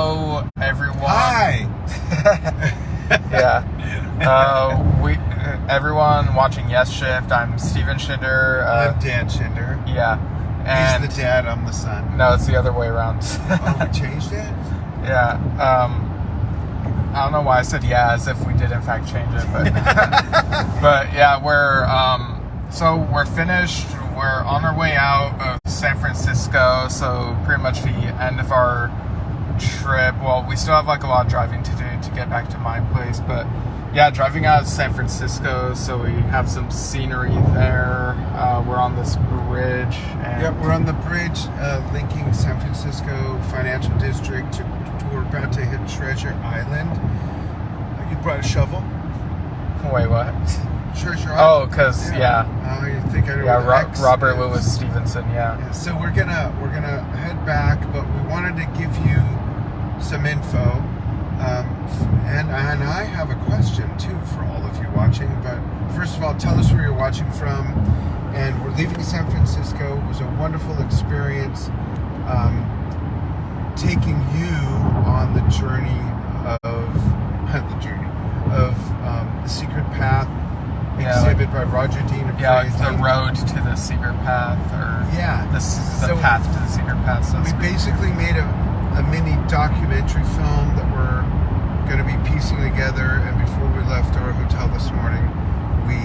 Hello, everyone. Hi. Everyone watching Yesshift. I'm Steven Schinder. I'm Dan Schinder. Yeah. And he's the dad, I'm the son. No, it's the other way around. Oh, we changed it? Yeah. I don't know why I said yeah as if we did in fact change it, but but yeah, we're finished. We're on our way out of San Francisco, so pretty much the end of our trip. Well, we still have like a lot of driving to do to get back to my place, but yeah, driving out of San Francisco, so we have some scenery there. We're on this bridge. And yep, we're on the bridge linking San Francisco Financial District to we're about to hit Treasure Island. You brought a shovel? Wait, what? Treasure Island. Oh, because yeah. You think I know? Yeah, Robert Louis Stevenson. Yeah. So we're gonna head back, but we wanted to give you some info, and I have a question too for all of you watching. But first of all, tell us where you're watching from. And we're leaving San Francisco. It was a wonderful experience, taking you on the journey of the Secret Path exhibit by Roger Dean. Yeah, the road to the secret path, or the path to the secret path. So we basically made a mini documentary film that we're going to be piecing together. And before we left our hotel this morning, we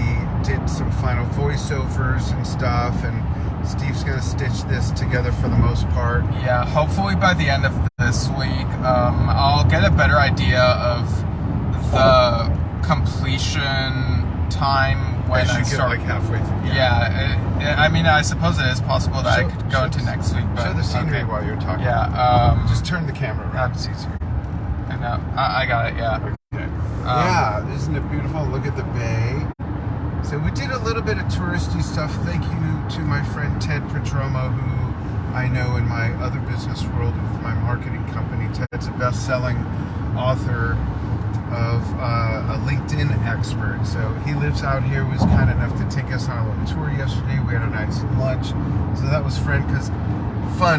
did some final voiceovers and stuff. And Steve's going to stitch this together for the most part. Yeah, hopefully by the end of this week, I'll get a better idea of the completion time when I start. Like halfway through. Yeah, I mean, I suppose it is possible that I could go into next week. But show the scenery while you're talking. Yeah. Just turn the camera around. It's easier. I know. I got it. Yeah. Okay. Yeah, isn't it beautiful? Look at the bay. So we did a little bit of touristy stuff. Thank you to my friend Ted Prodromou, who I know in my other business world with my marketing company. Ted's a best-selling author of a LinkedIn expert. So he lives out here, was kind enough to take us on a little tour yesterday. We had a nice lunch. So that was fun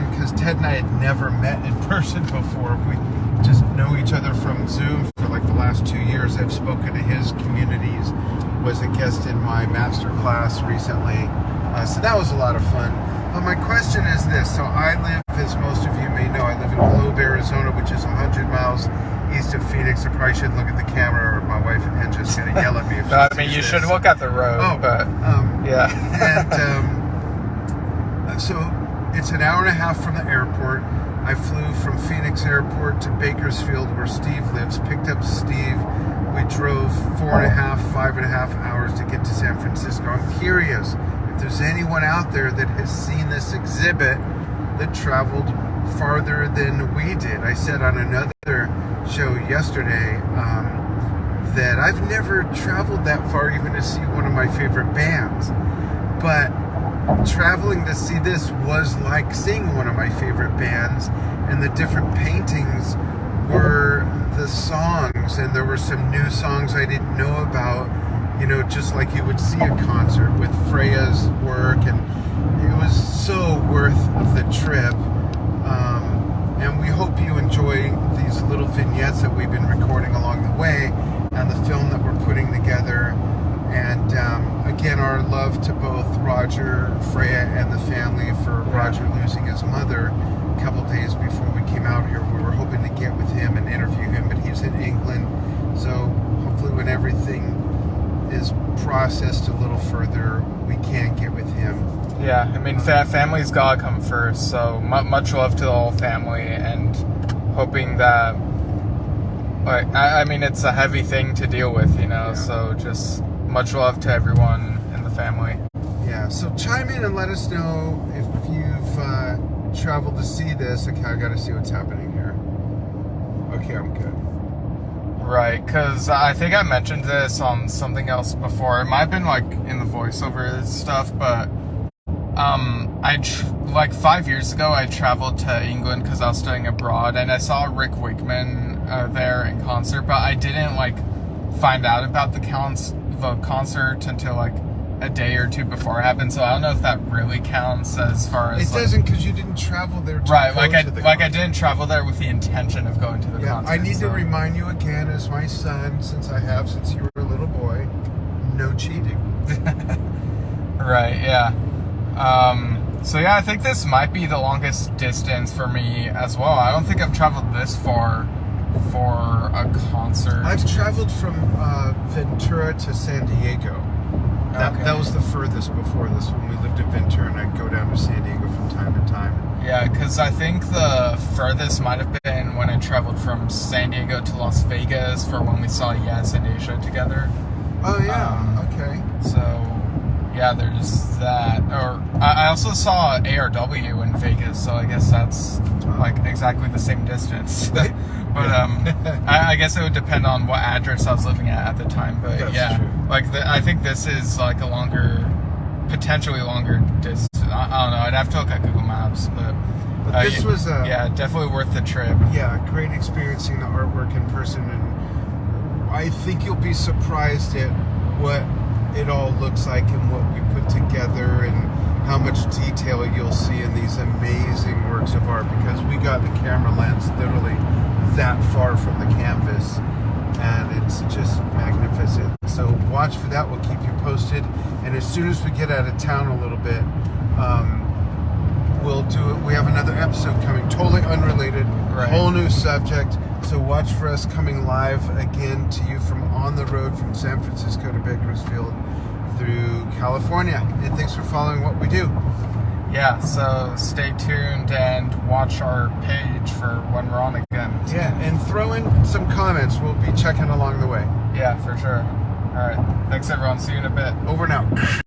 because Ted and I had never met in person before. We just know each other from Zoom for like the last 2 years. I've spoken to his communities, was a guest in my master class recently. So that was a lot of fun. My question is this. So I live, as most of you may know, I live in Globe, Arizona, which is 100 miles east of Phoenix. I probably shouldn't look at the camera, or my wife Angela's going to yell at me. If no, I mean, you should look at the road, but yeah. And so it's an hour and a half from the airport. I flew from Phoenix Airport to Bakersfield, where Steve lives, picked up Steve. We drove 5.5 hours to get to San Francisco. I'm curious if there's anyone out there that has seen this exhibit that traveled farther than we did. I said on another show yesterday that I've never traveled that far even to see one of my favorite bands, but traveling to see this was like seeing one of my favorite bands, and the different paintings were the songs, and there were some new songs I didn't know about, just like you would see a concert with Freya's work, and it was so worth the trip. And we hope you enjoy these little vignettes that we've been recording along the way, and the film that we're putting together. And again, our love to both Roger, Freya, and the family for Roger losing his mother a couple days before we came out here. We were hoping to get with him and interview him, but he's in England. So hopefully when everything is processed a little further, we can get with him. Yeah, I mean, family's gotta come first, so much love to the whole family, and hoping that, like, I mean, it's a heavy thing to deal with, so just much love to everyone in the family. Yeah, so chime in and let us know if you've traveled to see this. Okay, I gotta see what's happening here. Okay, I'm good. Right, because I think I mentioned this on something else before. It might have been like in the voiceover stuff, but like 5 years ago, I traveled to England because I was studying abroad, and I saw Rick Wakeman there in concert, but I didn't like find out about the concert until like a day or two before it happened, so I don't know if that really counts as far as It doesn't, because you didn't travel there to right. go Like to the I concert. didn't travel there with the intention of going to the concert. I need so. to remind you again, as my son, since you were a little boy, no cheating. Right. Yeah. So yeah, I think this might be the longest distance for me as well. I don't think I've traveled this far for a concert. I've traveled from Ventura to San Diego. That was the furthest before this, when we lived in Ventura, and I'd go down to San Diego from time to time. Yeah, because I think the furthest might have been when I traveled from San Diego to Las Vegas for when we saw Yes and Asia together. Oh yeah, okay. So yeah, there's that. Or I also saw ARW in Vegas, so I guess that's like exactly the same distance. But I guess it would depend on what address I was living at the time. But That's yeah, true. like I think this is like a longer, potentially longer distance. I don't know. I'd have to look at Google Maps, but this was definitely worth the trip. Yeah, great experiencing the artwork in person, and I think you'll be surprised at what it all looks like and what we put together, and how much detail you'll see in these amazing works of art, because we got the camera lens literally that far from the canvas, and it's just magnificent. So watch for that. We'll keep you posted, and as soon as we get out of town a little bit, we'll do it. We have another episode coming, totally unrelated, Right. whole new subject. So watch for us coming live again to you from on the road from San Francisco to Bakersfield through California. And thanks for following what we do. Yeah, so stay tuned and watch our page for when we're on again. Yeah, and throw in some comments. We'll be checking along the way. Yeah, for sure. All right. Thanks, everyone. See you in a bit. Over and out.